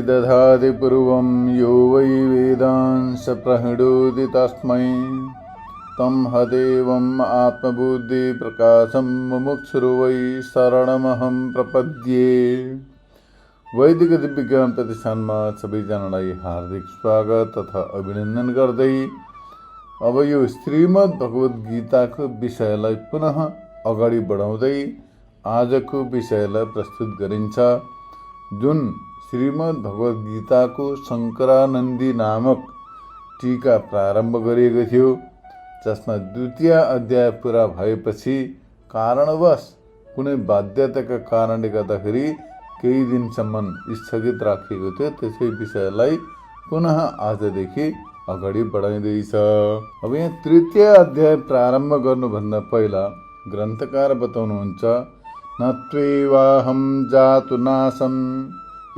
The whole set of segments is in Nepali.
दधाति पूर्वं यो वै वेदांस प्रहिणोति तस्मै तं हदेवम् आत्मबुद्धिप्रकाशं मुमुक्षुर्वै वै शरणमहं प्रपद्ये। वैदिक दिव्य ज्ञान प्रतिष्ठानमा सबैजनालाई हार्दिक स्वागत तथा अभिनन्दन गर्दै अब यो श्रीमद् भगवत गीताको विषयलाई पुनः अगाडि बढाउँदै आजको विषयलाई प्रस्तुत गरिन्छ, जुन श्रीमद् भगवत गीताको शङ्करानन्दी नामक टीका प्रारम्भ गरिएको थियो, जसमा द्वितीय अध्याय पुरा भएपछि कारणवश कुनै बाध्यताका कारणले गर्दाखेरि केही दिनसम्म स्थगित राखिएको थियो। त्यसै विषयलाई पुनः आजदेखि अगाडि बढाइँदैछ। अब यहाँ तृतीय अध्याय प्रारम्भ गर्नुभन्दा पहिला ग्रन्थकार बताउनुहुन्छ, नत्वेवाहं जातु नासम्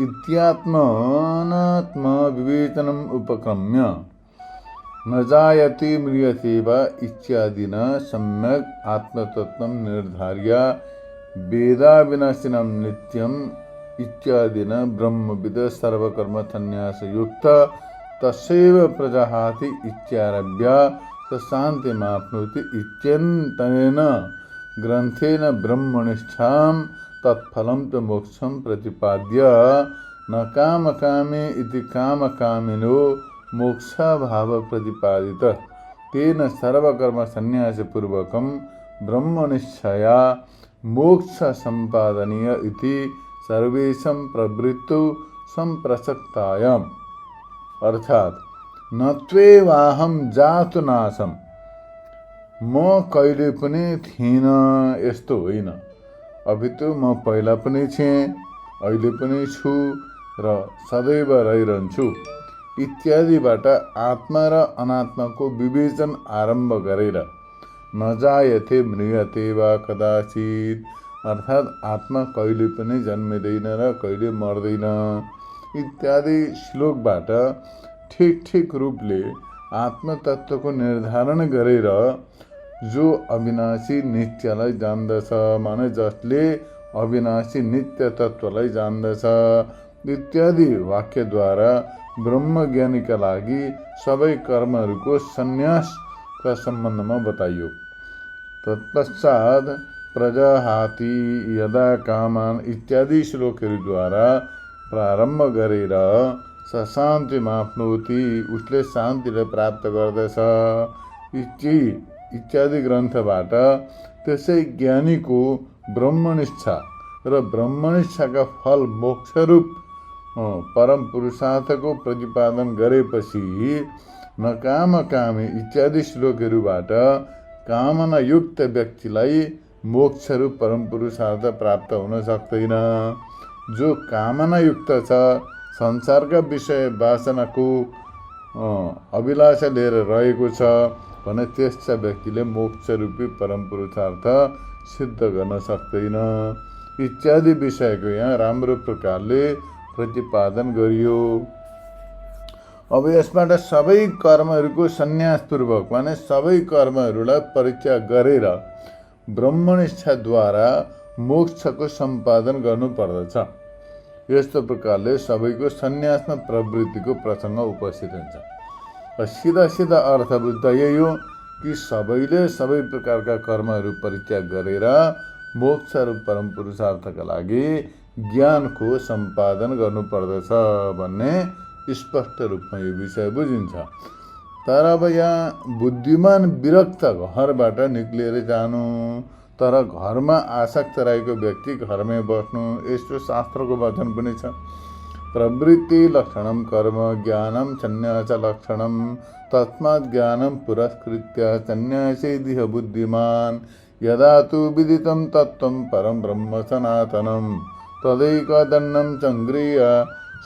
इत्यात्मनात्म विवेचनम् उपक्रम्य न जायते म्रियते वा इत्यादिना सम्यक् आत्मतत्त्वं निर्धार्य वेदाविनाशिनं नित्यम् इत्यादिना ब्रह्मविद सर्वकर्म संन्यासयुक्त तस्यैव प्रजाहाति इत्यारभ्य स शान्तिमाप्नोति इत्यन्तेन ग्रन्थेन ब्रह्मनिष्ठां तत्फलं च मोक्षं प्रतिपाद्य न कामकामी इति कामकामिनो मोक्षभाव प्रतिपादित तेन सर्वकर्म संन्यासपूर्वकं ब्रह्मनिष्ठया मोक्ष संपादनीय इति सर्वेषां प्रवृत्तौ संप्रसक्तायाम्। अर्थात् नत्वेवाहं जातु नासम्, म कहिले पनि थिइनँ यस्तो होइन, अभि त म पहिला पनि थिएँ, अहिले पनि छु र सदैव रहिरहन्छु इत्यादिबाट आत्मा र अनात्माको विवेचन आरम्भ गरेर नजायते म्रियते वा कदाचित, अर्थात् आत्मा कहिले पनि जन्मिँदैन र कहिले मर्दैन इत्यादि श्लोकबाट ठिक ठिक रूपले आत्मतत्त्वको निर्धारण गरेर जो अविनाशी नित्यलाई जान्दछ, माने जसले अविनाशी नित्य तत्त्वलाई जान्दछ इत्यादि वाक्यद्वारा ब्रह्मज्ञानीका लागि सबै कर्महरूको सन्यासका सम्बन्धमा बताइयो। तत्पश्चात् प्रजाहाति यदा कामान इत्यादि श्लोकहरूद्वारा प्रारम्भ गरेर स शान्तिमाप्नोति, उसले शान्तिलाई प्राप्त गर्दछ इत्यादि ग्रन्थबाट त्यसै ज्ञानीको ब्रह्मनिष्ठा र ब्रह्मनिष्ठाका फल मोक्षरूप परम पुरुषार्थको प्रतिपादन गरेपछि न कामकामी इत्यादि श्लोकहरूबाट कामनायुक्त व्यक्तिलाई मोक्षरूप परम पुरुषार्थ प्राप्त हुन सक्दैन। जो कामनायुक्त छ, संसारका विषय वासनाको अभिलाषा लिएर रहेको छ भने त्यस्ता व्यक्तिले मोक्षरूपी परम पुरुषार्थ सिद्ध गर्न सक्दैन इत्यादि विषयको यहाँ राम्रो प्रकारले प्रतिपादन गरियो। अब यसबाट सबै कर्महरूको सन्यासपूर्वक, माने सबै कर्महरूलाई परित्याग गरेर ब्रह्मनिष्ठाद्वारा मोक्षको सम्पादन गर्नुपर्दछ। यस्तो प्रकारले सबैको सन्यासमा प्रवृत्तिको प्रसङ्ग उपस्थित हुन्छ। सिधा सिधा अर्थ बुझ्दा यही हो कि सबैले सबै प्रकारका कर्महरू परित्याग गरेर मोक्ष र परम पुरुषार्थका लागि ज्ञानको सम्पादन गर्नुपर्दछ भन्ने स्पष्ट रूपमा यो विषय बुझिन्छ। तर अब यहाँ बुद्धिमान विरक्त घरबाट निक्लिएर जानु, तर घरमा आसक्त रहेको व्यक्ति घरमै बस्नु, यस्तो शास्त्रको वचन पनि छ। प्रवृत्ति लक्षणं कर्म ज्ञानं सन्न्यास लक्षणं तस्मात् ज्ञानं पुरस्कृत्य सन्न्यासे दिह बुद्धिमान् यदा तु विदितं तत्त्वं परं ब्रह्म सनातनं तदैकदण्डं सङ्गृह्य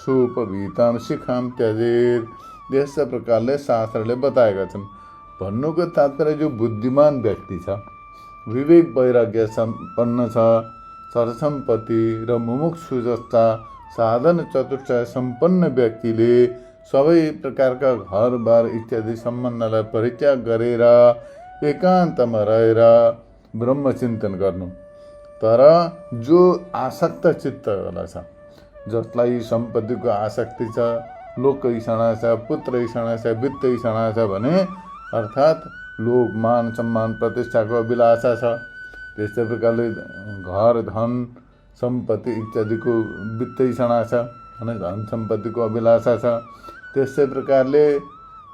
सोपवीतां शिखां त्यजेत्। यस प्रकारले शास्त्रले बताएका छन्। भन्नुको तात्पर्य जो बुद्धिमान व्यक्ति छ, विवेक वैराग्य सम्पन्न छ, सरसम्पत्ति र मुमुक्षु जस्ता साधन चतुष्टय सम्पन्न व्यक्तिले सबै प्रकारका घरबार इत्यादि सम्बन्धलाई परित्याग गरेर एकान्तमा रहेर ब्रह्मचिन्तन गर्नु। तर जो आसक्त चित्त वाला छ, जसलाई सम्पत्तिको आसक्ति छ, लोक इच्छा छ, पुत्र इच्छा छ, वित्त इच्छा छ भने अर्थात् लोभ, मान, सम्मान, प्रतिष्ठाको अभिलाषा छ। त्यस्तै प्रकारले घर, धन, सम्पत्ति इत्यादिको वित्त इच्छा छ होइन, धन सम्पत्तिको अभिलाषा छ। त्यस्तै प्रकारले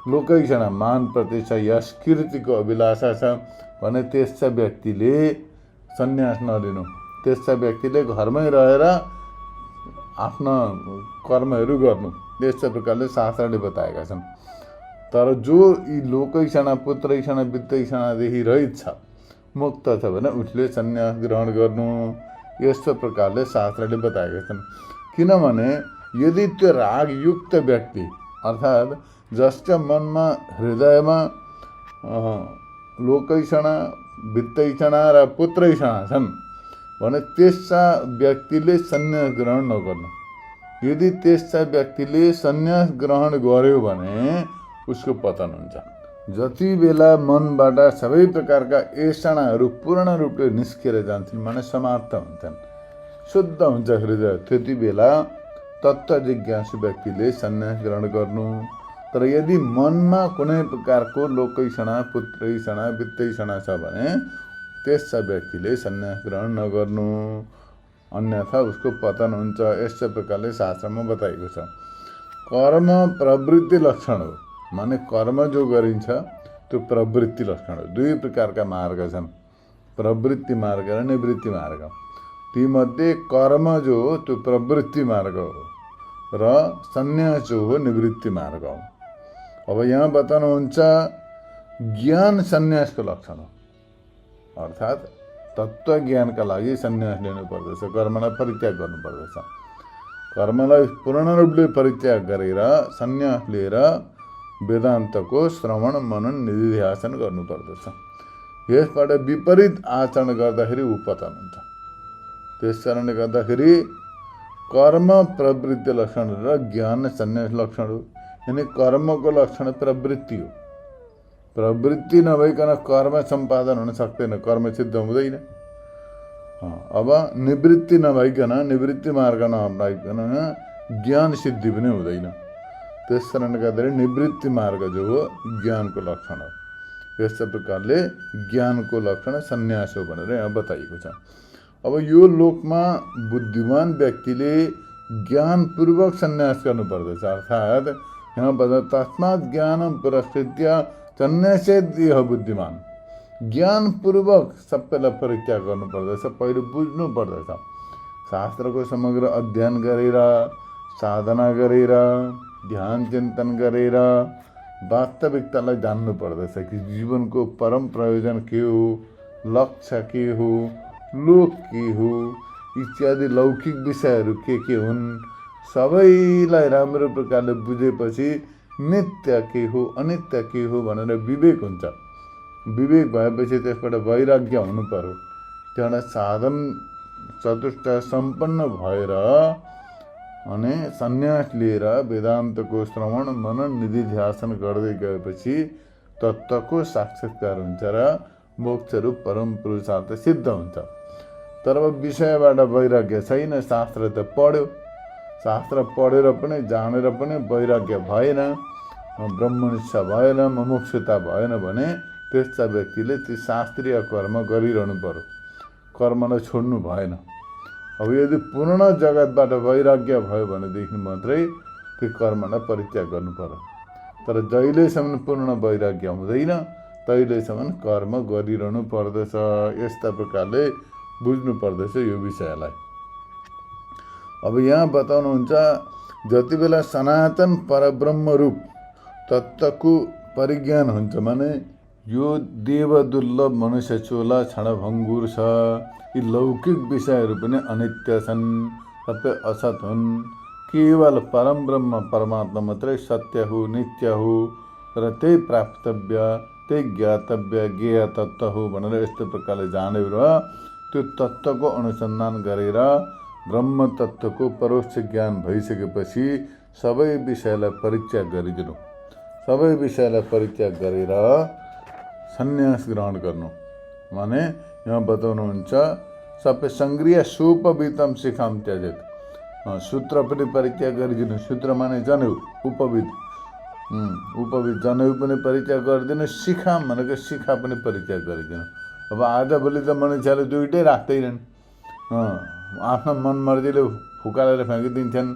लोकैक्षण, मान, प्रतिष्ठा, यश, कीर्तिको अभिलाषा छ भने त्यस्ता व्यक्तिले सन्यास नलिनु। त्यस्ता व्यक्तिले घरमै रहेर आफ्ना कर्महरू गर्नु। त्यस्तै प्रकारले शास्त्रले बताएका छन्। तर जो यी लोकैक्षण, पुत्रैक्षण, वित्तैक्षणदेखि रहित छ, मुक्त छ भने उसले सन्यास ग्रहण गर्नु। यस्तो प्रकारले शास्त्रले बताएका छन्। किनभने यदि त्यो रागयुक्त व्यक्ति अर्थात् जसका मनमा, हृदयमा लोकैक्षण, वित्तैक्षण र पुत्रैक्षण छन् भने त्यस्ता व्यक्तिले सन्यास ग्रहण नगर्नु। यदि त्यस्ता व्यक्तिले सन्यास ग्रहण गर्यो भने उसको पतन हुन्छ। जति बेला मनबाट सबै प्रकारका एषणाहरू पूर्ण रूपले निस्केर जान्छन् माने समाप्त हुन्छन्, शुद्ध हुन्छ हृदय, त्यति बेला तत्त्व जिज्ञासु व्यक्तिले सन्यास ग्रहण गर्नु। तर यदि मनमा कुनै प्रकारको लोकैक्षण, पुत्रैक्षण, वित्तैक्षण छ भने त्यस्ता व्यक्तिले सन्यास ग्रहण नगर्नु, अन्यथा उसको पतन हुन्छ। यस्तै प्रकारले शास्त्रमा बताइएको छ। कर्म प्रवृत्ति लक्षण हो, माने कर्म जो गरिन्छ त्यो प्रवृत्ति लक्षण हो। दुई प्रकारका मार्ग छन्, प्रवृत्ति मार्ग र निवृत्ति मार्ग। तीमध्ये कर्म जो हो त्यो प्रवृत्ति मार्ग हो र सन्यास जो हो निवृत्ति मार्ग हो। अब यहाँ बताउनुहुन्छ ज्ञान सन्यासको लक्षण हो, अर्थात् तत्त्व ज्ञानका लागि सन्यास लिनुपर्दछ, कर्मलाई परित्याग गर्नुपर्दछ। कर्मलाई पूर्ण रूपले परित्याग गरेर सन्यास लिएर वेदान्तको श्रवण, मनन, निधिध्यासन गर्नुपर्दछ। यसबाट विपरीत आचरण गर्दाखेरि ऊ पतन हुन्छ। त्यस कारणले गर्दाखेरि कर्म प्रवृत्ति लक्षण र ज्ञान सन्यास लक्षण हो। यानी कर्मको लक्षण प्रवृत्ति हो। प्रवृत्ति नभइकन कर्म सम्पादन हुन सक्दैन, कर्म सिद्ध हुँदैन। अब निवृत्ति नभइकन, निवृत्ति मार्ग नअप्नाइकन ज्ञान सिद्धि पनि हुँदैन। त्यस कारणले गर्दाखेरि निवृत्ति मार्ग जो हो ज्ञानको लक्षण हो। यस्तै प्रकारले ज्ञानको लक्षण सन्यास हो भनेर यहाँ बताइएको छ। अब यो लोकमा बुद्धिमान व्यक्तिले ज्ञानपूर्वक सन्यास गर्नुपर्दछ। अर्थात् यहाँ बता तस्मात् ज्ञानम पुरस्कृत्य सन्यासेत यह बुद्धिमान। ज्ञानपूर्वक सबैलाई परित्याग गर्नुपर्दछ, पहिले बुझ्नु पर्दछ। शास्त्रको समग्र अध्ययन गरेर, साधना गरेर, ध्यान चिन्तन गरेर वास्तविकतालाई जान्नु पर्दछ कि जीवनको परम प्रयोजन के हो, लक्ष्य के हो, लोक के हो, इत्यादि लौकिक विषयहरू के हुन्, सबैलाई राम्रो प्रकारले बुझेपछि नित्य के हो, अनित्य के हो भनेर विवेक हुन्छ। विवेक भएपछि त्यसबाट वैराग्य हुनु पर्यो। त्यहाँबाट साधन चतुष्टय सम्पन्न भएर अनि सन्यास लिएर वेदान्तको श्रवण, मनन, निधिध्यासन गर्दै गएपछि तत्त्वको साक्षात्कार हुन्छ र मोक्षरूप परम पुरुषार्थ सिद्ध हुन्छ। तर अब विषयबाट वैराग्य छैन, शास्त्र त पढ्यो, शास्त्र पढेर पनि जानेर पनि वैराग्य भएन, ब्रह्मनिष्ठा भएन, मुमुक्षुता भएन भने त्यस्ता व्यक्तिले ती शास्त्रीय कर्म गरिरहनु पर्यो, कर्मलाई छोड्नु भएन। अब यदि पूर्ण जगतबाट वैराग्य भयो भनेदेखि मात्रै त्यो कर्मलाई परित्याग गर्नु पर्यो। तर जहिलेसम्म पूर्ण वैराग्य हुँदैन तहिलेसम्म कर्म गरिरहनु पर्दछ। यस्ता प्रकारले बुझ्नु पर्दछ यो विषयलाई। अब यहाँ बताउनुहुन्छ जति बेला सनातन परब्रह्म रूप तत्त्वको परिज्ञान हुन्छ भने यो देवदुर्लभ मनुष्य चोला क्षणभङ्गुर छ। यी लौकिक विषयहरू पनि अनित्य छन्, सबै असत हुन्। केवल परम ब्रह्म परमात्मा मात्रै सत्य हो, नित्य हो र त्यही प्राप्तव्य, त्यही ज्ञातव्य, ज्ञेय तत्त्व हो भनेर यस्तो प्रकारले जानेर त्यो तत्त्वको अनुसन्धान गरेर ब्रह्म तत्त्वको परोक्ष ज्ञान भइसकेपछि सबै विषयलाई परित्याग गरिदिनु, सबै विषयलाई परित्याग गरेर सन्यास ग्रहण गर्नु। माने यहाँ बताउनुहुन्छ सबै सङ्ग्रिय सोपवितम शिखाम त्याजेत। सूत्र पनि परित्याग गरिदिनु। सूत्र माने जनेऊ, उपविध उपविध जनेऊ पनि परित्याग गरिदिनु। शिखा भनेको शिखा पनि परित्याग गरिदिनु। अब आजभोलि त मनुष्यले दुइटै राख्दैनन्, आफ्नो मनमर्जीले फुकालेर फ्याँकिदिन्छन्,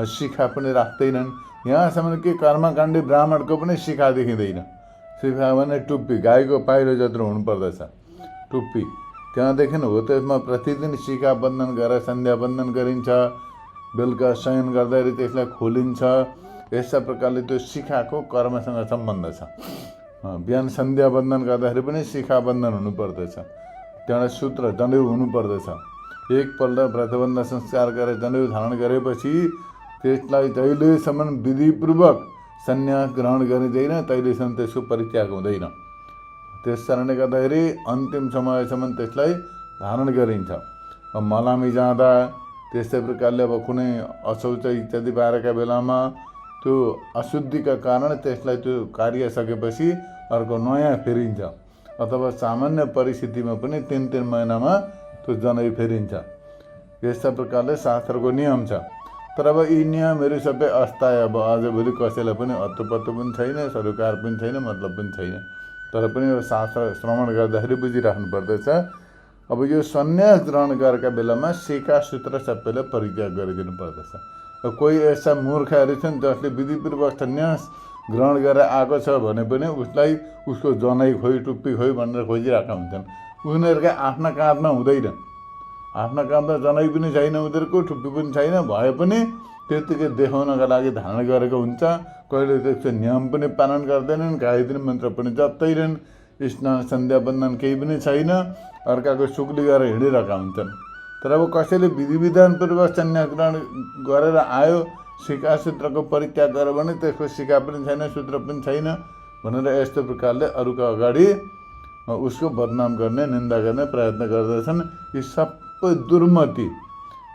शिखा पनि राख्दैनन्। यहाँसम्म कि कर्मकाण्डी ब्राह्मणको पनि शिखा देखिँदैन। शिखा भने टुप्पी, गाईको पाइलो जत्रो हुनुपर्दछ टुप्पी। त्यहाँदेखि हो त्यसमा प्रतिदिन शिखा बन्धन गरेर सन्ध्या बन्धन गरिन्छ। बेलुका शयन गर्दाखेरि त्यसलाई खोलिन्छ। यस्ता प्रकारले त्यो शिखाको कर्मसँग सम्बन्ध छ। बिहान सन्ध्या बन्धन गर्दाखेरि पनि शिखा बन्धन हुनुपर्दछ। त्यहाँबाट सूत्र जनेऊ हुनुपर्दछ। एकपल्ट व्रतबन्ध संस्कार गरेर जनेऊ धारण गरेपछि त्यसलाई जहिलेसम्म विधिपूर्वक सन्यास ग्रहण गरिँदैन तहिलेसम्म त्यसको परित्याग हुँदैन। त्यस कारणले गर्दाखेरि अन्तिम समयसम्म त्यसलाई धारण गरिन्छ। मलामी जाँदा त्यस्तै प्रकारले अब कुनै अशौच इत्यादि पारेका बेलामा त्यो अशुद्धिका कारण त्यसलाई त्यो कार्य सकेपछि अर्को नयाँ फेरिन्छ। अथवा सामान्य परिस्थितिमा पनि 3 महिनामा त्यो जनै फेरिन्छ। यस्ता प्रकारले शास्त्रको नियम छ। तर अब यी नियमहरू सबै अस्थायी। अब आजभोलि कसैलाई पनि अत्तोपत्तो पनि छैन, सरोकार पनि छैन, मतलब पनि छैन। तर पनि यो शास्त्र श्रवण गर्दाखेरि बुझिराख्नु पर्दछ। अब यो सन्यास ग्रहण गरेका बेलामा शिखा सूत्र सबैलाई परित्याग गरिदिनु पर्दछ। कोही यस्ता मूर्खहरू छन् जसले विधिपूर्वक सन्यास ग्रहण गरेर आएको छ भने पनि उसलाई उसको जनै खोइ, टुप्पी खोइ भनेर खोजिरहेका हुन्छन्। उनीहरूका आफ्ना काँधमा हुँदैन, आफ्ना काँधमा जनै पनि छैन, उनीहरूको टुप्पी पनि छैन, भए पनि त्यतिकै देखाउनका लागि धारण गरेको हुन्छ। कहिले त्यसको नियम पनि पालन गर्दैनन्, गायत्री मन्त्र पनि जप्दैनन्, स्नान सन्ध्या बन्धन केही पनि छैन, अर्काको सुक्ली गरेर हिँडिरहेका हुन्छन्। तर अब कसैले विधि विधानपूर्वक सन्यास ग्रहण गरेर आयो, शिखा सूत्रको परित्याग गर्यो भने त्यसको शिखा पनि छैन, सूत्र पनि छैन भनेर यस्तो प्रकारले अरूको अगाडि उसको बदनाम गर्ने, निन्दा गर्ने प्रयत्न गर्दछन्। यी सबै दुर्मति।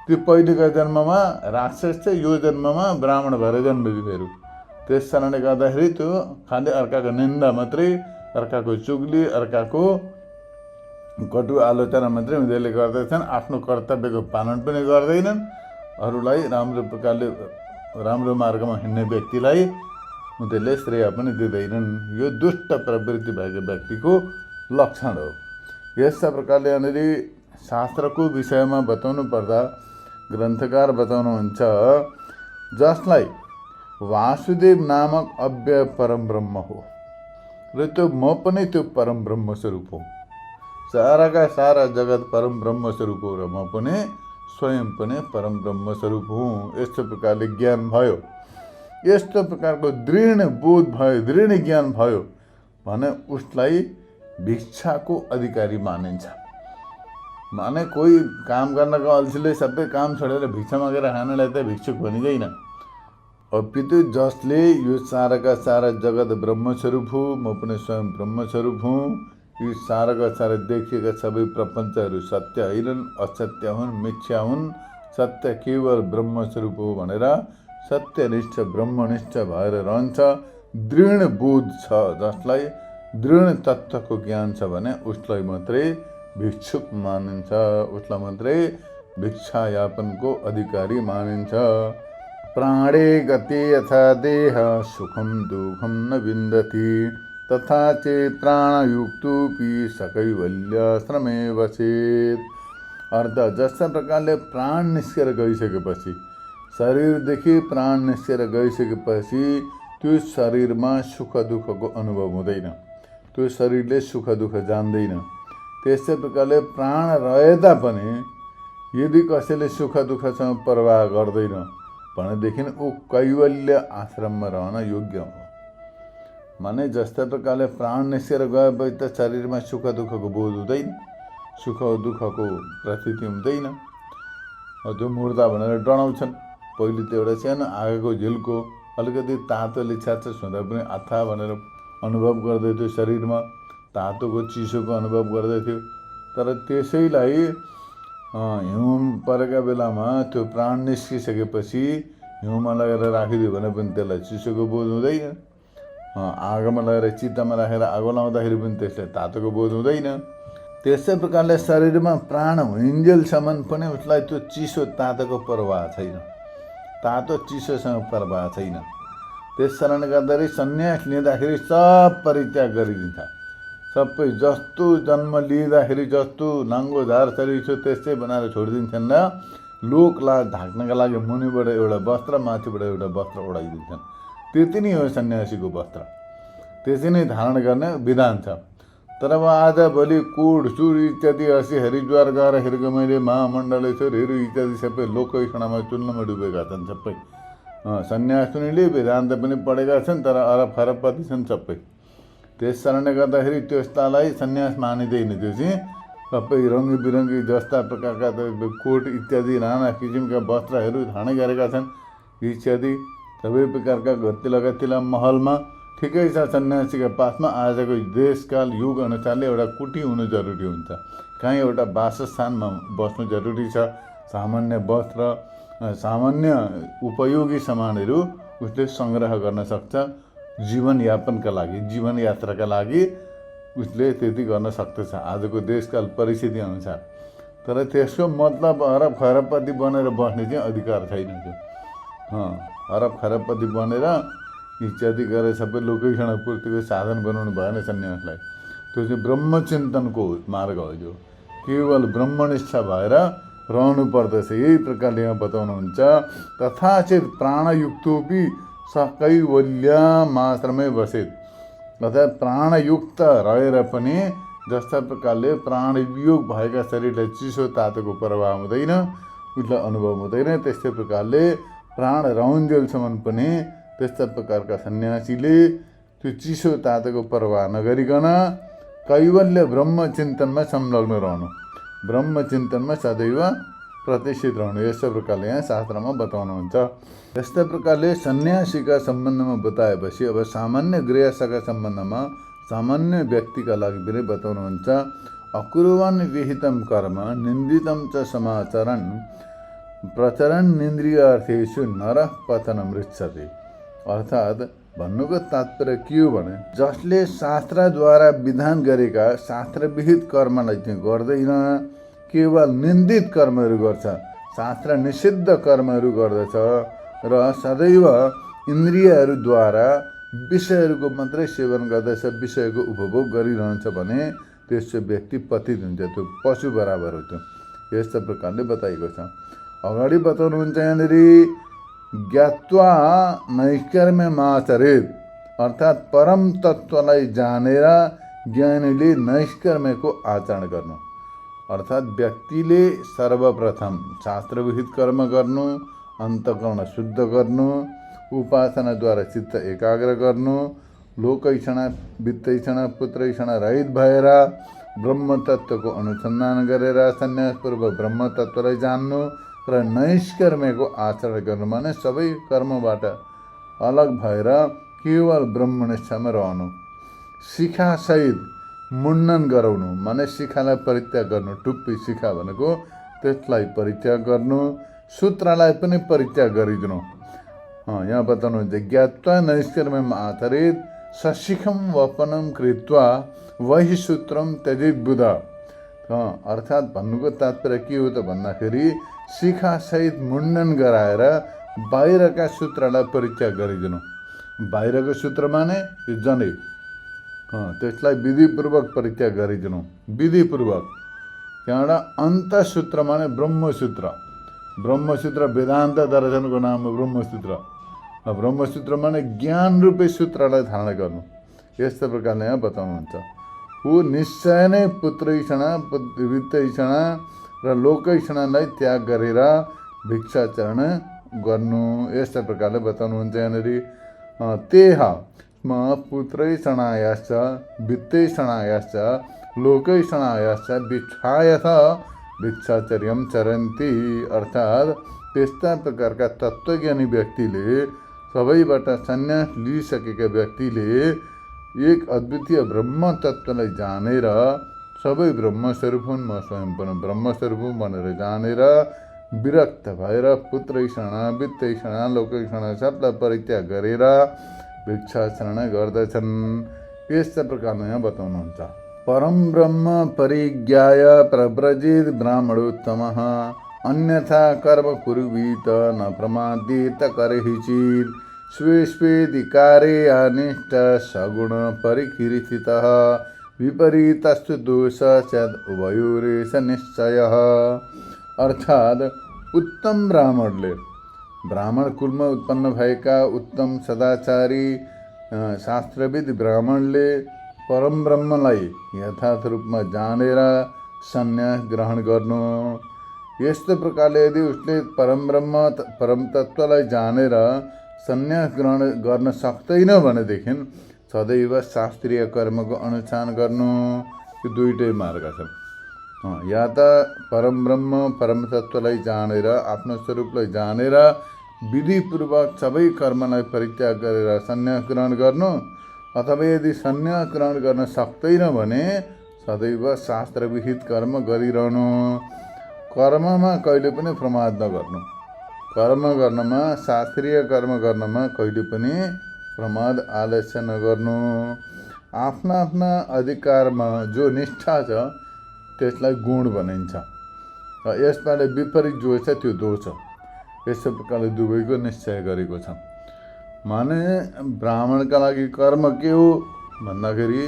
त्यो पहिलेका जन्ममा राक्षस चाहिँ यो जन्ममा ब्राह्मण भएर जन्मेको फेरि। त्यस कारणले गर्दाखेरि त्यो खालि अर्काको निन्दा मात्रै, अर्काको चुगली, अर्काको कटु आलोचना मात्रै उनीहरूले गर्दछन्। आफ्नो कर्तव्यको पालन पनि गर्दैनन्। अरूलाई राम्रो प्रकारले राम्रो मार्गमा हिँड्ने व्यक्तिलाई उनीहरूले श्रेय पनि दिँदैनन्। यो दुष्ट प्रवृत्ति भएको व्यक्तिको लक्षण हो। यस्ता प्रकारले यहाँनिर शास्त्रको विषयमा बताउनु पर्दा ग्रन्थकार बताउनुहुन्छ, जसलाई वासुदेव नामक अव्यय परम ब्रह्म हो र त्यो म पनि त्यो परम ब्रह्म स्वरूप हो। साराका सारा जगत परम ब्रह्म स्वरूप हो र म पनि स्वयं पनि परम ब्रह्म स्वरूप हुँ। यस्तो प्रकारले ज्ञान भयो, यस्तो प्रकारको दृढ बोध भयो, दृढ ज्ञान भयो भने उसलाई भिक्षाको अधिकारी मानिन्छ। माने कोही काम गर्नको अल्छीले सबै काम छोडेर भिक्षा मागेर खानलाई त भिक्षुक भनिँदैन। अपितु जसले यो साराका सारा जगत ब्रह्मस्वरूप हो, म पनि स्वयं ब्रह्मस्वरूप हुँ, यी साराका सारा देखिएका सबै प्रपञ्चहरू सत्य होइनन्, असत्य हुन्, मिथ्या हुन्, सत्य केवल ब्रह्मस्वरूप हो भनेर सत्यनिष्ठ ब्रह्मनिष्ठ भएर रहन्छ। दृढ बोध छ, जसलाई दृढ तत्त्वको ज्ञान छ भने उसलाई मात्रै भिक्षुक मानिन्छ, उसलाई मात्रै भिक्षायापनको अधिकारी मानिन्छ। प्राणे गते यथा देह सुखम दुःखम न विन्दति तथा चे प्राणयुक्तोपि सकैवल्याश्रमे वसेत्। अर्थ, जस्ता प्रकारले प्राण निस्केर गइसकेपछि, शरीरदेखि प्राण निस्केर गइसकेपछि त्यो शरीरमा सुख दुःखको अनुभव हुँदैन, त्यो शरीरले सुख दुःख जान्दैन। त्यस्तै प्रकारले प्राण रहे तापनि यदि कसैले सुख दुःखसँग परवाह गर्दैन भनेदेखि ऊ कैवल्य आश्रममा रहन योग्य हो। माने जस्तै प्रकारले प्राण निस्केर गएपछि त शरीरमा सुख दुःखको बोध हुँदैन, सुख दुःखको प्रतीति हुँदैन। त्यो मुर्दा भनेर डराउँछन्। पहिले त एउटा सानो आगोको झिल्को अलिकति तातोले छ्याच्छ्यास हुँदा पनि आथा भनेर अनुभव गर्दैथ्यो, शरीरमा तातोको चिसोको अनुभव गर्दैथ्यो। तर त्यसैलाई हिउँ परेका बेलामा त्यो प्राण निस्किसकेपछि हिउँमा लगेर राखिदियो भने पनि त्यसलाई चिसोको बोध हुँदैन। आगोमा लगेर चित्तमा राखेर आगो लाउँदाखेरि पनि त्यसलाई तातोको बोध हुँदैन। त्यस्तै प्रकारले शरीरमा प्राण हुइन्जेलसम्म पनि उसलाई त्यो चिसो तातोको प्रवाह छैन। तातो चिसोसँग प्रभाव छैन। त्यस कारणले गर्दाखेरि सन्यास लिँदाखेरि सब परित्याग गरिदिन्छ। सबै जस्तो जन्म लिँदाखेरि जस्तो नाङ्गो झार शरीर छ त्यस्तै बनाएर छोडिदिन्छन् र लोकलाई ढाक्नका लागि मुनिबाट एउटा वस्त्र माथिबाट एउटा वस्त्र ओढाइदिन्छन्। त्यति नै हो सन्यासीको वस्त्र, त्यसै नै धारण गर्ने विधान छ। तर अब आजभोलि कोड सुर इत्यादि हँसी हरिद्वार गएर हेरेको मैले महामण्डलेश्वरहरू इत्यादि सबै लोकैषणामा चुल्नमा डुबेका छन् सबै। सन्यास पनि वेदान्त पनि पढेका छन् तर अरब खरबपति छन् सबै। त्यस कारणले गर्दाखेरि त्यस्तालाई सन्यास मानिँदैन। त्यो चाहिँ सबै रङ्गी बिरङ्गी जस्ता प्रकारका कोट इत्यादि नाना किसिमका वस्त्रहरू धारण गरेका छन् इत्यादि सबै प्रकारका घत्ती लगातीला महलमा। ठिकै छ, सन्यासीका पासमा आजको देशकाल युग अनुसारले एउटा कुटी हुनु जरुरी हुन्छ। कहीँ एउटा वासस्थानमा बस्नु जरुरी छ। सामान्य वस्त्र, सामान्य उपयोगी सामानहरू उसले सङ्ग्रह गर्न सक्छ। जीवनयापनका लागि, जीवनयात्राका लागि उसले त्यति गर्न सक्दछ आजको देशकाल परिस्थिति अनुसार। तर त्यसको मतलब अरब खरबपति बनेर बस्ने चाहिँ अधिकार छैन। त्यो अरब खरबपति बनेर इत्यादि गरेर सबै लोकैषण पूर्तिको साधन बनाउनु भएन सन्यासलाई। त्यो चाहिँ ब्रह्मचिन्तनको मार्ग हो। जो केवल ब्रह्मनिष्ठ भएर रहनु पर्दछ। यही प्रकारले यहाँ बताउनुहुन्छ। तथाचित प्राणयुक्तोपि स कैवल्यमाश्रमै बसेत। अर्थात् प्राणयुक्त रहेर पनि जस्ता प्रकारले प्राणवियोग भएका शरीरलाई चिसो तातोको प्रभाव हुँदैन, उसलाई अनुभव हुँदैन, त्यस्तै प्रकारले प्राण रहन्जेलसम्म पनि त्यस्ता प्रकारका सन्यासीले त्यो चिसो तातोको प्रभाव नगरिकन कैवल्य ब्रह्मचिन्तनमा संलग्न रहनु, ब्रह्मचिन्तनमा सदैव प्रतिष्ठित रहनु। यस्तो प्रकारले यहाँ शास्त्रमा बताउनुहुन्छ। यस्तै प्रकारले सन्यासीका सम्बन्धमा बताएपछि अब सामान्य गृहस्थका सम्बन्धमा सामान्य व्यक्तिका लागि पनि बताउनुहुन्छ। अकुर्वन् विहितं कर्म निन्दितं च समाचरन् प्रचरन् निन्द्रियार्थेषु नरः पतनं मृच्छति। अर्थात् भन्नुको तात्पर्य के हो भने, जसले शास्त्रद्वारा विधान गरेका शास्त्रविहित कर्मलाई चाहिँ गर्दैन, केवल निन्दित कर्महरू गर्छ, शास्त्र निषिद्ध कर्महरू गर्दछ र सदैव इन्द्रियहरूद्वारा विषयहरूको मात्रै सेवन गर्दछ, विषयको उपभोग गरिरहन्छ भने त्यसो व्यक्ति पतित हुन्छ। त्यो पशु बराबर हो। त्यो यस्तो प्रकारले बताइएको छ। अगाडि बताउनुहुन्छ यहाँनिर ज्ञात्वा नैष्कर्म्यमाचरेत्। अर्थात् परम तत्त्वलाई जानेर ज्ञानीले नैष्कर्म्यको आचरण गर्नु। अर्थात् व्यक्तिले सर्वप्रथम शास्त्रविहित कर्म गर्नु, अन्तःकरण शुद्ध गर्नु, उपासनाद्वारा चित्त एकाग्र गर्नु, लोकैषणा वित्तैषणा पुत्रैषणा रहित भएर ब्रह्मतत्त्वको अनुसन्धान गरेर सन्यासपूर्व ब्रह्मतत्त्वलाई जान्नु र नैष्कर्म्यको आचरण गर्नु माने सबै कर्मबाट अलग भएर केवल ब्रह्मनिष्ठमा रहनु। शिखासहित मुण्डन गराउनु माने शिखालाई परित्याग गर्नु। टुप्पी शिखा भनेको त्यसलाई परित्याग गर्नु, सूत्रलाई पनि परित्याग गरिदिनु। यहाँ बताउनुहुन्छ ज्ञात्वा नैष्कर्म्यम् आचरेत् सशिखं वपनं कृत्वा वही सूत्रम त्यजेत् बुध। अर्थात् भन्नुको तात्पर्य के हो त भन्दाखेरि शिखासहित मुण्डन गराएर बाहिरका सूत्रलाई परित्याग गरिदिनु। बाहिरको सूत्र माने यो जनै, त्यसलाई विधिपूर्वक परित्याग गरिदिनु। विधिपूर्वक त्यहाँबाट अन्तसूत्र माने ब्रह्मसूत्र। ब्रह्मसूत्र वेदान्त दर्शनको नाम हो ब्रह्मसूत्र। ब्रह्मसूत्र माने ज्ञान रूपी सूत्रलाई धारण गर्नु। यस्तो प्रकारले यहाँ बताउनुहुन्छ। ऊ निश्चय नै पुत्रैषणा वित्तैषणा र लोकैषणालाई त्याग गरेर भिक्षाचरण गर्नु। यस्तो प्रकारले बताउनुहुन्छ यहाँनिर। तेह म पुत्रैषणायाश्च वित्तैषणायाश्च लोकैषणायाश्च भिक्षायथ भिक्षाचर्यम चरन्ति। अर्थात् त्यस्ता प्रकारका तत्त्वज्ञानी व्यक्तिले, सबैबाट सन्यास लिइसकेका व्यक्तिले एक अद्वितीय ब्रह्म तत्त्वलाई जानेर सबै ब्रह्मस्वरूप हुन्, म स्वयं पनि ब्रह्मस्वरूप हुँ भनेर जानेर विरक्त भएर पुत्रैषणा वित्तैषणा लोकैषणा सबलाई परित्याग गरेर भिक्षाचरण गर्दछन्। यस्ता प्रकारमा यहाँ बताउनुहुन्छ। परम ब्रह्म परिज्ञाय प्रव्रजित ब्राह्मणोत्तमः अन्यथा कर्म कुर्वीत न प्रमादेत करहिचित् स्वे स्वेधिकारे अनिष्ट सगुण परिकीर्तितः विपरीतस्तु दोष स्यात् उभयोरेष निश्चयः। अर्थात् उत्तम ब्राह्मण कुलमा उत्पन्न भएका उत्तम सदाचारी शास्त्रविद ब्राह्मणले परम ब्रह्मलाई यथार्थ रूपमा जानेर सन्यास ग्रहण गर्नु। यस्तो प्रकारले यदि उसले परम तत्त्वलाई जानेर सन्यास ग्रहण गर्न सक्दैन भनेदेखि सदैव शास्त्रीय कर्मको अनुष्ठान गर्नु। यो दुईटै मार्ग छन्। या त परम ब्रह्म परम तत्त्वलाई जानेर आफ्नो स्वरूपलाई जानेर विधिपूर्वक सबै कर्मलाई परित्याग गरेर सन्यास ग्रहण गर्नु, अथवा यदि सन्यास ग्रहण गर्न सक्दैन भने सदैव शास्त्रविहित कर्म गरिरहनु। कर्ममा कहिले पनि प्रमाद नगर्नु। कर्म गर्नमा, शास्त्रीय कर्म गर्नमा कहिले पनि प्रमाद आलस्य नगर्नु। आफ्ना आफ्ना अधिकारमा जो निष्ठा छ त्यसलाई गुण भनिन्छ। यसपालि विपरीत जो छ त्यो दोष। यस्तो प्रकारले दुवैको निश्चय गरेको छ। माने ब्राह्मणका लागि कर्म के हो भन्दाखेरि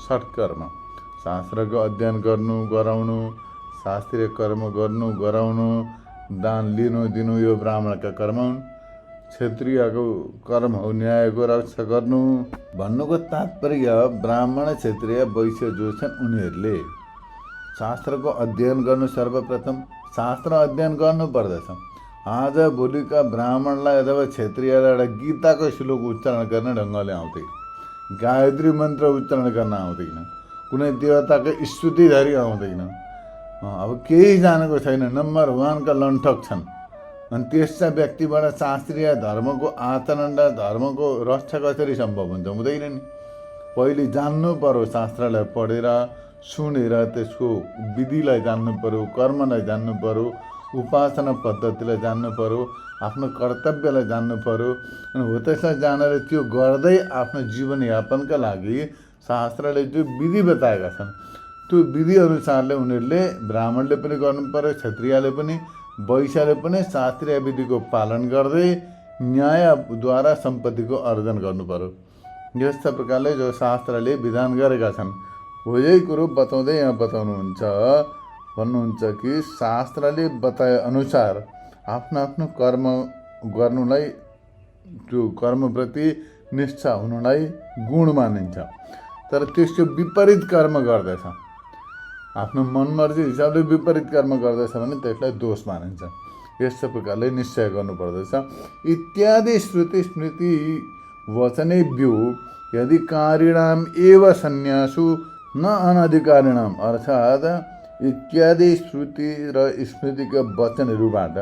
सत्कर्म, शास्त्रको अध्ययन गर्नु गराउनु, शास्त्रीय कर्म गर्नु गराउनु, दान लिनु दिनु यो ब्राह्मणका कर्म हुन्। क्षत्रियको कर्म हो न्यायको रक्षा गर्नु। भन्नुको तात्पर्य ब्राह्मण क्षत्रिय वैश्य जो छन् उनीहरूले शास्त्रको अध्ययन गर्नु। सर्वप्रथम शास्त्र अध्ययन गर्नु पर्दछ। आज भोलिका ब्राह्मणलाई अथवा क्षत्रियलाई एउटा गीताको श्लोक उच्चारण गर्न ढङ्गले आउँदैन, गायत्री मन्त्र उच्चारण गर्न आउँदैन, कुनै देवताको स्तुतिधरि आउँदैन। अब केही जानेको छैन, नम्बर 1 का लण्ठक छन्। अनि त्यस्ता व्यक्तिबाट शास्त्रीय धर्मको आचरण र धर्मको रक्षा कसरी सम्भव हुन्छ? हुँदैन नि। पहिले जान्नु पर्यो, शास्त्रलाई पढेर सुनेर त्यसको विधिलाई जान्नु पर्यो, कर्मलाई जान्नु पर्यो, उपासना पद्धतिलाई जान्नु पर्यो, आफ्नो कर्तव्यलाई जान्नु पर्यो। अनि हो त्यसलाई जानेर त्यो गर्दै आफ्नो जीवनयापनका लागि शास्त्रले जो विधि बताएका छन् त्यो विधि अनुसारले उनीहरूले ब्राह्मणले पनि गर्नु पर्यो, क्षत्रियले पनि, वैश्यले पनि शास्त्रीय विधिको पालन गर्दै न्यायद्वारा सम्पत्तिको अर्जन गर्नु पर्यो। यस्ता प्रकारले जो शास्त्रले विधान गरेका छन् हो यही कुरो बताउँदै यहाँ भन्नुहुन्छ कि शास्त्रले बताए अनुसार आफ्नो आफ्नो कर्म गर्नुलाई, त्यो कर्मप्रति निष्ठा हुनुलाई गुण मानिन्छ। तर त्यसको विपरीत कर्म गर्दछ, आफ्नो मनमर्जी हिसाबले विपरीत कर्म गर्दछ भने त्यसलाई दोष मानिन्छ। यस्तो प्रकारले निश्चय गर्नुपर्दछ। इत्यादि श्रुति स्मृति वचनेभ्यो यदि कारिणाम एव सन्यासु न अनधिकारिणाम। अर्थात् इत्यादि श्रुति र स्मृतिका वचनहरूबाट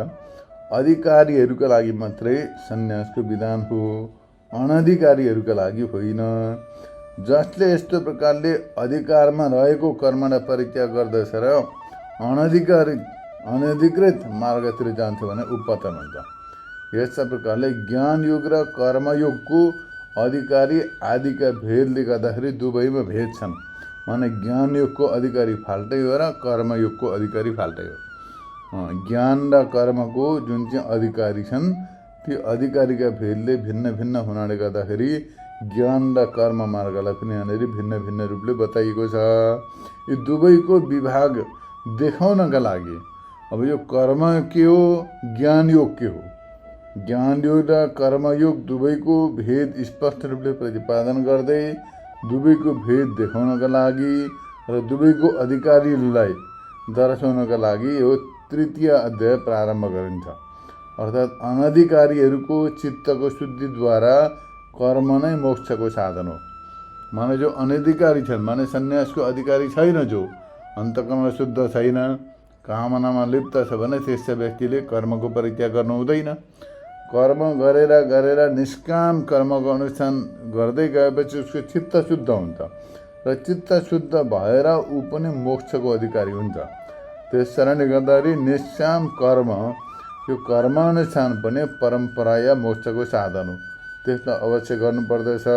अधिकारीहरूका लागि मात्रै सन्यासको विधान हो, अनधिकारीहरूका लागि होइन। जसले यस्तो प्रकारले अधिकारमा रहेको कर्मलाई परित्याग गर्दछ र अनधिकृत मार्गतिर जान्छ भने ऊ पतन हुन्छ। यस्ता प्रकारले ज्ञान योग र कर्मयोगको अधिकारी आदिका भेदले गर्दाखेरि दुवैमा भेद छन्। माने ज्ञान योगको अधिकारी फाल्टै हो र कर्मयोगको अधिकारी फाल्टै हो। ज्ञान र कर्मको जुन चाहिँ अधिकारी छन् ती अधिकारीका भेदले भिन्न भिन्न हुनाले गर्दाखेरि ज्ञान र कर्म मार्गलाई पनि यहाँनिर भिन्न भिन्न रूपले बताइएको छ। यो दुवैको विभाग देखाउनका लागि अब यो कर्म के हो, ज्ञान योग के हो, ज्ञान योग र कर्मयोग दुवैको भेद स्पष्ट रूपले प्रतिपादन गर्दै दुवैको भेद देखाउनका लागि र दुवैको अधिकारीलाई दर्शाउनका लागि यो तृतीय अध्याय प्रारम्भ गरिन्छ। अर्थात् अनधिकारीहरूको चित्तको शुद्धिद्वारा कर्म नै मोक्षको साधन हो। माने जो अनधिकारी छन्, माने सन्यासको अधिकारी छैन, जो अन्तकरण शुद्ध छैन, कामनामा लिप्त छ भने त्यस्ता व्यक्तिले कर्मको परित्याग गर्नु हुँदैन। कर्म गरेर निष्काम कर्मको अनुष्ठान गर्दै गएपछि उसको चित्त शुद्ध हुन्छ र चित्त शुद्ध भएर ऊ पनि मोक्षको अधिकारी हुन्छ। त्यस कारणले गर्दाखेरि निष्काम कर्म, यो कर्मानुष्ठान पनि परम्परा या मोक्षको साधन हो। त्यसलाई अवश्य गर्नुपर्दछ।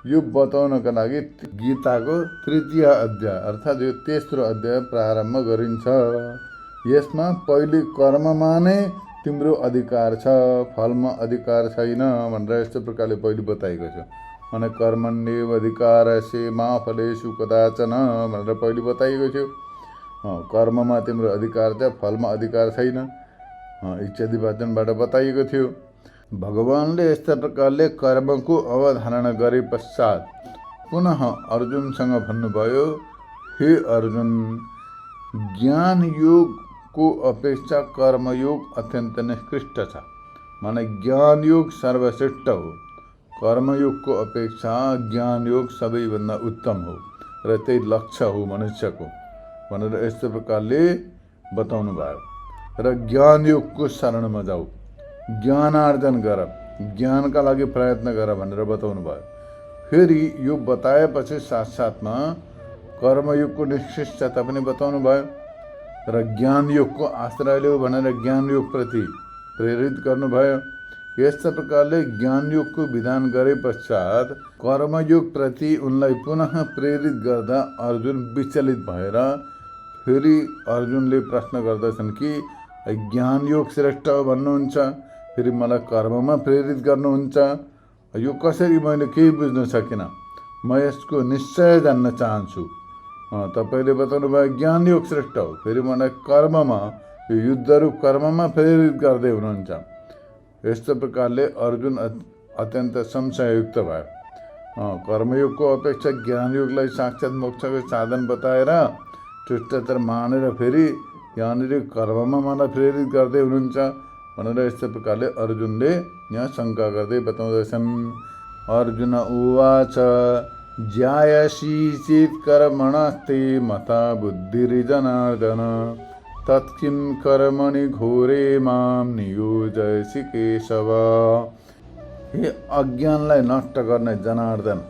यो बताउनका लागि गीताको तृतीय अध्याय अर्थात् यो तेस्रो अध्याय प्रारम्भ गरिन्छ। यसमा पहिले कर्ममा नै तिम्रो अधिकार छ, फलमा अधिकार छैन भनेर यस्तो प्रकारले पहिले बताएको छु। अनि कर्मण्येव अधिकारस्ते मा फलेषु कदाचन भनेर पहिले बताएको थियो। कर्ममा तिम्रो अधिकार छ, फलमा अधिकार छैन इत्यादि वचनबाट बताइएको थियो। भगवानले यस्ता प्रकारले कर्मको अवधारणा गरे पश्चात पुनः अर्जुनसँग भन्नुभयो, हे अर्जुन, ज्ञान योगको अपेक्षा कर्मयोग अत्यन्त निकृष्ट छ। माने ज्ञान योग सर्वश्रेष्ठ हो, कर्मयोगको अपेक्षा ज्ञान योग सबैभन्दा उत्तम हो र त्यही लक्ष्य हो मनुष्यको भनेर यस्तो प्रकारले बताउनु भयो। र ज्ञान योगको शरणमा जाऊ, ज्ञानार्जन गर, ज्ञानका लागि प्रयत्न गर भनेर बताउनु भयो। फेरि यो बताएपछि साथसाथमा कर्मयोगको निश्चितता पनि बताउनु भयो र ज्ञान योगको आश्रय लिऊ भनेर ज्ञान योगप्रति प्रेरित गर्नुभयो। यस्ता प्रकारले ज्ञान योगको विधान गरे पश्चात कर्मयोगप्रति उनलाई पुनः प्रेरित गर्दा अर्जुन विचलित भएर फेरि अर्जुनले प्रश्न गर्दछन् कि ज्ञान योग श्रेष्ठ हो भन्नुहुन्छ, फेरि मलाई कर्ममा प्रेरित गर्नुहुन्छ, यो कसरी मैले केही बुझ्न सकिनँ, म यसको निश्चय जान्न चाहन्छु। तपाईँले बताउनु भयो ज्ञान योग श्रेष्ठ हो, फेरि मलाई कर्ममा, यो युद्धरूप कर्ममा प्रेरित गर्दै हुनुहुन्छ। यस्तो प्रकारले अर्जुन अत्यन्त संशययुक्त भयो। कर्मयोगको अपेक्षा ज्ञानयोगलाई साक्षात् मोक्षको साधन बताएर टिष्टतर मानेर फेरि यहाँनिर कर्ममा मलाई प्रेरित गर्दै हुनुहुन्छ भनेर यस्तो प्रकारले अर्जुनले यहाँ शङ्का गर्दै बताउँदैछन्। अर्जुन उवाच ज्यायसी चेत् कर्मणस्ते मता बुद्धिर्जनार्दन तत्किं कर्मणि घोरे मां नियोजयसि केशव। हे अज्ञानलाई नष्ट गर्ने जनार्दन,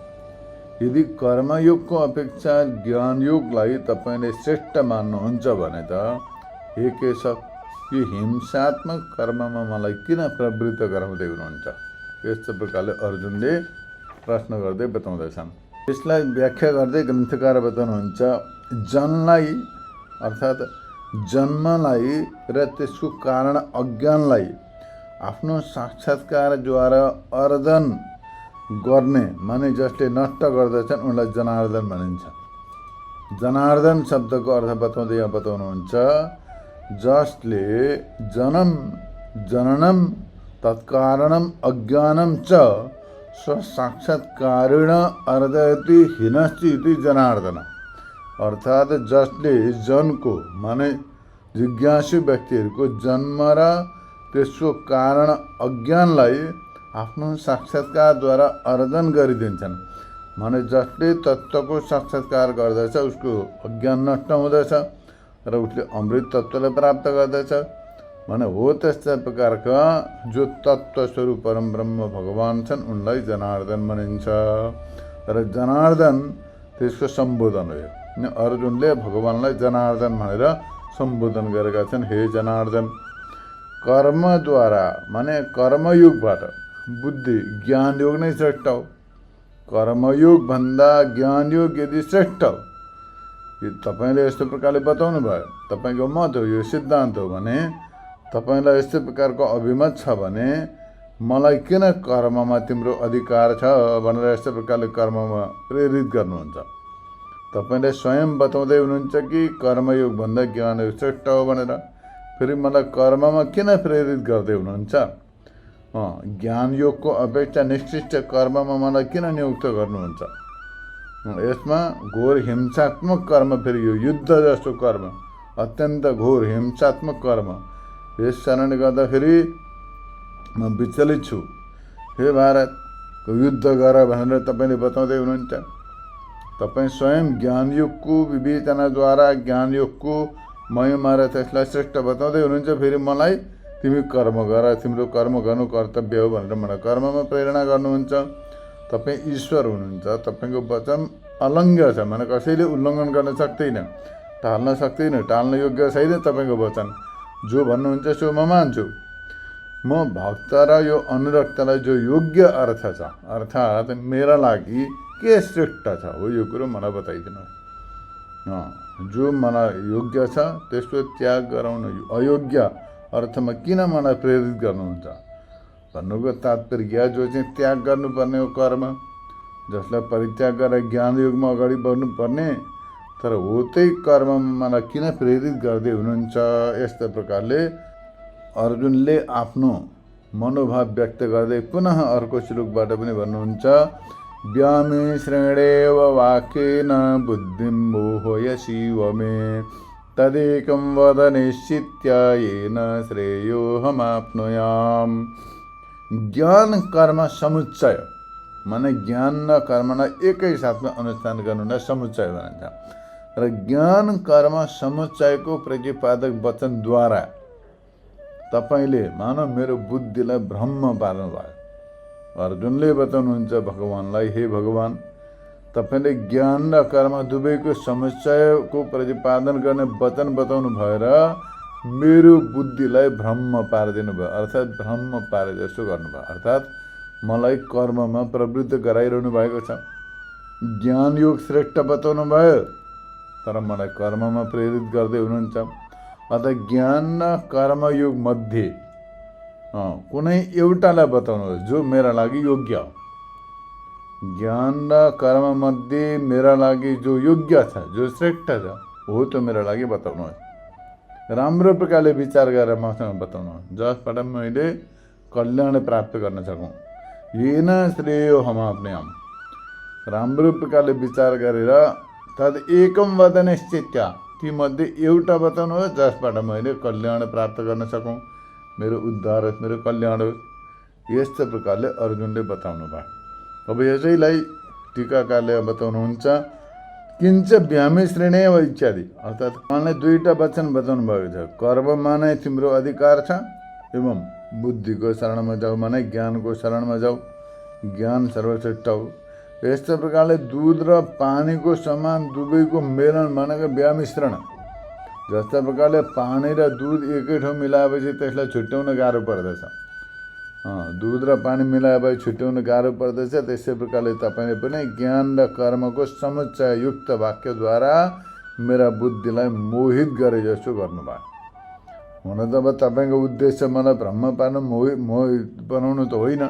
यदि कर्मयोगको अपेक्षा ज्ञानयोगलाई तपाईँले श्रेष्ठ मान्नुहुन्छ भने त हे केशव, यो हिंसात्मक कर्ममा मलाई किन प्रवृत्त गराउँदै हुनुहुन्छ? यस्तो प्रकारले अर्जुनले प्रश्न गर्दै बताउँदैछन्। यसलाई व्याख्या गर्दै ग्रन्थकार बताउनुहुन्छ, जनलाई अर्थात् जन्मलाई र त्यसको कारण अज्ञानलाई आफ्नो साक्षात्कारद्वारा अर्जन गर्ने माने जसले नष्ट गर्दछन् उनलाई जनार्दन भनिन्छ। जनार्दन शब्दको अर्थ बताउँदै यहाँ बताउनुहुन्छ, जसले जनम जननम तत्कारणम अज्ञानम च स्वसाक्षात्कारेण अर्जयति हिनस्ति इति जनार्दन। अर्थात् जसले जनको माने जिज्ञासु व्यक्तिहरूको जन्म र त्यसको कारण अज्ञानलाई आफ्नो साक्षात्कारद्वारा अर्जन गरिदिन्छन्। माने जसले तत्त्वको साक्षात्कार गर्दछ उसको अज्ञान नष्ट हुँदछ र उसले अमृत तत्त्वलाई प्राप्त गर्दछ। माने हो त्यस्ता प्रकारका जो तत्त्व स्वरूप परम ब्रह्म भगवान छन् उनलाई जनार्दन भनिन्छ र जनार्दन त्यसको सम्बोधन हो। अर्जुनले भगवानलाई जनार्दन भनेर सम्बोधन गरेका छन्। हे जनार्दन, कर्मद्वारा माने कर्मयोगबाट बुद्धि ज्ञानयोग नै श्रेष्ठ हो। कर्मयोग भन्दा ज्ञानयोग यदि श्रेष्ठ हो, यो तपाईँले यस्तो प्रकारले बताउनु भयो, तपाईँको मत हो, यो सिद्धान्त हो भने, तपाईँलाई यस्तो प्रकारको अभिमत छ भने मलाई किन कर्ममा तिम्रो अधिकार छ भनेर यस्तो प्रकारले कर्ममा प्रेरित गर्नुहुन्छ? तपाईँले स्वयं बताउँदै हुनुहुन्छ कि कर्मयोगभन्दा ज्ञानयोग श्रेष्ठ हो भनेर, फेरि मलाई कर्ममा किन प्रेरित गर्दै हुनुहुन्छ? ज्ञानयोगको अपेक्षा निश्चित कर्ममा मलाई किन नियुक्त गर्नुहुन्छ? यसमा घोर हिंसात्मक कर्म, फेरि यो युद्ध जस्तो कर्म, अत्यन्त घोर हिंसात्मक कर्म, यस कारणले गर्दाखेरि म विचलित छु। हे भारत, युद्ध गर भनेर तपाईँले बताउँदै हुनुहुन्छ। तपाईँ स्वयं ज्ञानयोगको विवेचनाद्वारा ज्ञानयोगको महिमा र त्यसलाई श्रेष्ठ बताउँदै हुनुहुन्छ, फेरि मलाई तिमी कर्म गर, तिम्रो कर्म गर्नु कर्तव्य हो भनेर मलाई कर्ममा प्रेरणा गर्नुहुन्छ। तपाईँ ईश्वर हुनुहुन्छ, तपाईँको वचन अलङ्घ्य छ, माने कसैले उल्लङ्घन गर्न सक्दैन, टाल्न सक्दैन, टाल्न योग्य छैन तपाईँको वचन। जो भन्नुहुन्छ सो म मान्छु। म भक्त र यो अनुरक्तलाई जो योग्य अर्थ छ, अर्थात् मेरा लागि के श्रेष्ठ छ हो यो कुरो मलाई बताइदिनु। जो मलाई योग्य छ त्यसको त्याग गराउनु अयोग्य अर्थमा किन मलाई प्रेरित गर्नुहुन्छ भन्नुको तात्पर्य जो चाहिँ त्याग गर्नुपर्ने हो कर्म, जसलाई परित्याग गरेर ज्ञान योगमा अगाडि बढ्नुपर्ने, तर हो त्यही कर्ममा मलाई किन प्रेरित गर्दै हुनुहुन्छ। यस्तो प्रकारले अर्जुनले आफ्नो मनोभाव व्यक्त गर्दै पुनः अर्को श्लोकबाट पनि भन्नुहुन्छ, व्यामिश्रणेव वाक्येन बुद्धिं मोहयसीव मे तदेकं वद निश्चित्य येन श्रेयोऽहमाप्नुयाम्। ज्ञान कर्म समुच्चय माने ज्ञान र कर्मलाई एकै साथमा अनुष्ठान गर्नुलाई समुच्चय भनिन्छ र ज्ञान कर्म समुच्चयको प्रतिपादक वचनद्वारा तपाईले मानव मेरो बुद्धिलाई भ्रम पार्नुभयो। अर्जुनले बताउनुहुन्छ भगवानलाई, हे भगवान, तपाईले ज्ञान र कर्म दुवैको समुच्चयको प्रतिपादन गर्ने वचन बताउनु भएर मेरो बुद्धिलाई भ्रम पारिदिनु भयो, अर्थात् भ्रम पारे जस्तो गर्नुभयो, अर्थात् मलाई कर्ममा प्रवृत्त गराइरहनु भएको छ। ज्ञान योग श्रेष्ठ बताउनु भयो तर मलाई कर्ममा प्रेरित गर्दै हुनुहुन्छ। अतः ज्ञान र कर्मयोग मध्ये कुनै एउटालाई बताउनुहोस् जो मेरा लागि योग्य हो। ज्ञान र कर्म मध्ये मेरा लागि जो योग्य छ, जो श्रेष्ठ छ, हो त्यो मेरा लागि बताउनुहोस्। राम्रो प्रकारले विचार गरेर मसँग बताउनुहोस् जसबाट मैले कल्याण प्राप्त गर्न सकौँ। येन श्रेयोऽहमाप्नुयाम्। राम्रो प्रकारले विचार गरेर तद एकम वद निश्चित्य, ती मध्ये एउटा बताउनुहोस् जसबाट मैले कल्याण प्राप्त गर्न सकौँ, मेरो उद्धार होस्, मेरो कल्याण होस्। यस्तो प्रकारले अर्जुनले बताउनु भयो। अब यसैलाई टीकाकारले बताउनुहुन्छ, किञ्च व्यामिश्रणेव इत्यादि, अर्थात् उहाँले दुईटा वचन बताउनु भएको छ। कर्ममा नै तिम्रो अधिकार छ एवं बुद्धिको शरणमा जाऊ माने ज्ञानको शरणमा जाऊ, ज्ञान सर्वश्रेष्ठ हो। यस्तो प्रकारले दूध र पानीको समान दुवैको मेलन भनेको व्यामिश्रण। जस्तो प्रकारले पानी र दूध एकै ठाउँ मिलाएपछि त्यसलाई छुट्याउन गाह्रो पर्दछ, दूध र पानी मिलाएपछि छुट्याउन गाह्रो पर्दछ। त्यसै प्रकारले तपाईँले पनि ज्ञान र कर्मको समुच्चय युक्त वाक्यद्वारा मेरा बुद्धिलाई मोहित गरे जस्तो गर्नुभयो। हुन त अब तपाईँको उद्देश्य मलाई भ्रम पार्नु, मोहित बनाउनु त होइन।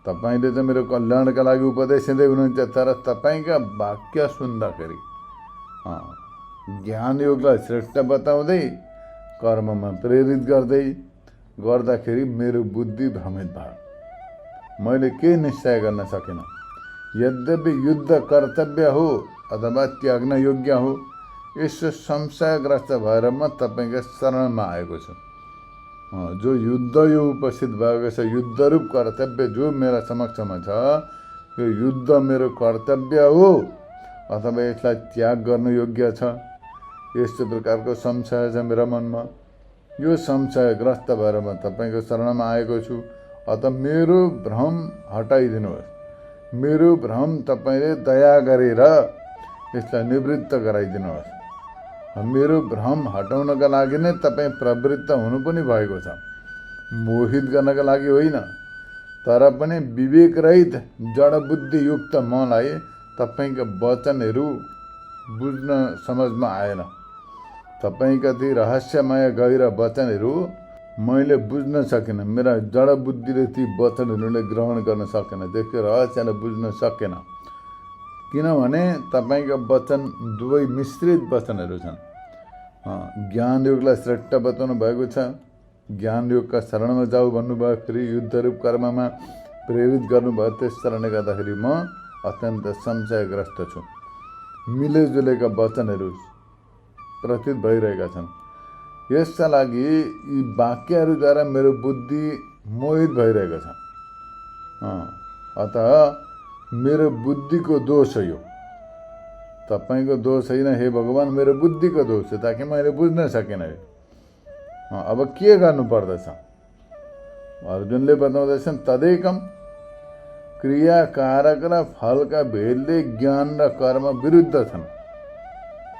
तपाईँले त मेरो कल्याणका लागि उपदेश दिँदै हुनुहुन्छ, तर तपाईँका वाक्य सुन्दाखेरि ज्ञान योगलाई श्रेष्ठ बताउँदै कर्ममा प्रेरित गर्दाखेरि मेरो बुद्धि भ्रमित भयो। मैले के निश्चय गर्न सकिनँ। यद्यपि युद्ध कर्तव्य हो अथवा त्याग्न योग्य हो, यसो संशयग्रस्त भएर म तपाईँका शरणमा आएको छु। जो युद्ध यो उपस्थित भएको छ, युद्धरूप कर्तव्य जो मेरा समक्षमा छ, यो युद्ध मेरो कर्तव्य हो अथवा यसलाई त्याग गर्नु योग्य छ, यस्तो प्रकारको संशय छ मेरो मनमा। यो संशयग्रस्त भएर म तपाईँको शरणमा आएको छु। अतः मेरो भ्रम हटाइदिनुहोस्। मेरो भ्रम तपाईँले दया गरेर यसलाई निवृत्त गराइदिनुहोस्। मेरो भ्रम हटाउनका लागि नै तपाईँ प्रवृत्त हुनु पनि भएको छ, मोहित गर्नका लागि होइन। तर पनि विवेकरहित जडबुद्धियुक्त मलाई तपाईँका वचनहरू बुझ्न समझमा आएन। तपाईँका ती रहस्यमय गहिर वचनहरू मैले बुझ्न सकिनँ। मेरा जडबुद्धिले ती वचनहरूले ग्रहण गर्न सकेन, त्यसको रहस्यलाई बुझ्न सकेन। किनभने तपाईँका वचन दुवै मिश्रित वचनहरू छन्। ज्ञान योगलाई श्रेष्ठ बताउनु भएको छ, ज्ञान योगका शरणमा जाऊ भन्नुभयो, फेरि युद्धरूप कर्ममा प्रेरित गर्नुभयो। त्यस कारणले गर्दाखेरि म अत्यन्त संशयग्रस्त छु। मिलेजुलेका वचनहरू प्रतीत भइरहेका छन्। यसका लागि यी वाक्यहरूद्वारा मेरो बुद्धि मोहित भइरहेको छ। अतः मेरो बुद्धिको दोष हो यो, तपाईँको दोष होइन हे भगवान, मेरो बुद्धिको दोष हो, ताकि मैले बुझ्न सकेन। अब के गर्नुपर्दछ? अर्जुनले बताउँदैछन्, तदेकम, क्रिया कारक र फलका भेदले ज्ञान र कर्म विरुद्ध छन्।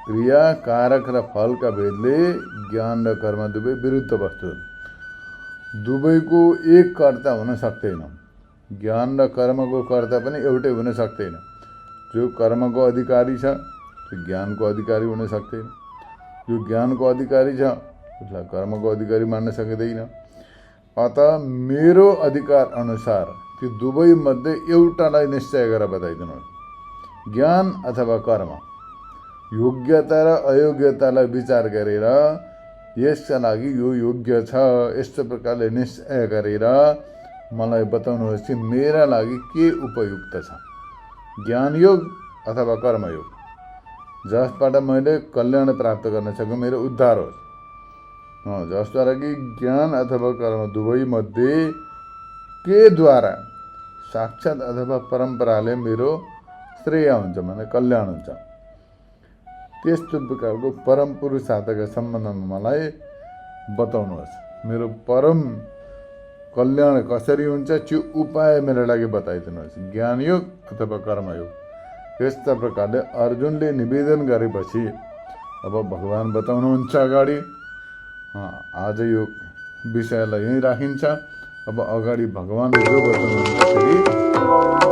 क्रिया कारक र फलका भेदले ज्ञान र कर्म दुवै विरुद्ध वस्तु हुन्। दुवैको एक कर्ता हुन सक्दैन। ज्ञान र कर्मको कर्ता पनि एउटै हुन सक्दैन। जो कर्मको अधिकारी छ त्यो ज्ञानको अधिकारी हुन सक्दैन। जो ज्ञानको अधिकारी छ उसलाई कर्मको अधिकारी मान्न सकिँदैन। अत मेरो अधिकार अनुसार त्यो दुवै मध्ये एउटालाई निश्चय गरेर बताइदिनुहोस्। ज्ञान अथवा कर्म, योग्यता र अयोग्यतालाई विचार गरेर यसका लागि यो योग्य छ यस्तो प्रकारले निश्चय गरेर मलाई बताउनुहोस् कि मेरा लागि के उपयुक्त छ, ज्ञान योग अथवा कर्मयोग, जसबाट मैले कल्याण प्राप्त गर्न सकूँ, मेरो उद्धार होस्। जसद्वारा कि ज्ञान अथवा कर्म दुवै मध्ये के द्वारा साक्षात अथवा परम्पराले मेरो श्रेय हुन्छ, भने कल्याण हुन्छ। त्यस्तो प्रकारको परम पुरुषार्थका सम्बन्धमा मलाई बताउनुहोस्। मेरो परम कल्याण कसरी हुन्छ त्यो उपाय मेरो लागि बताइदिनुहोस्, ज्ञान योग अथवा कर्मयोग। यस्ता प्रकारले अर्जुनले निवेदन गरेपछि अब भगवान् बताउनुहुन्छ अगाडि। आज यो विषयलाई यहीँ राखिन्छ। अब अगाडि भगवान्ले जो बताउनुहुन्छ फेरि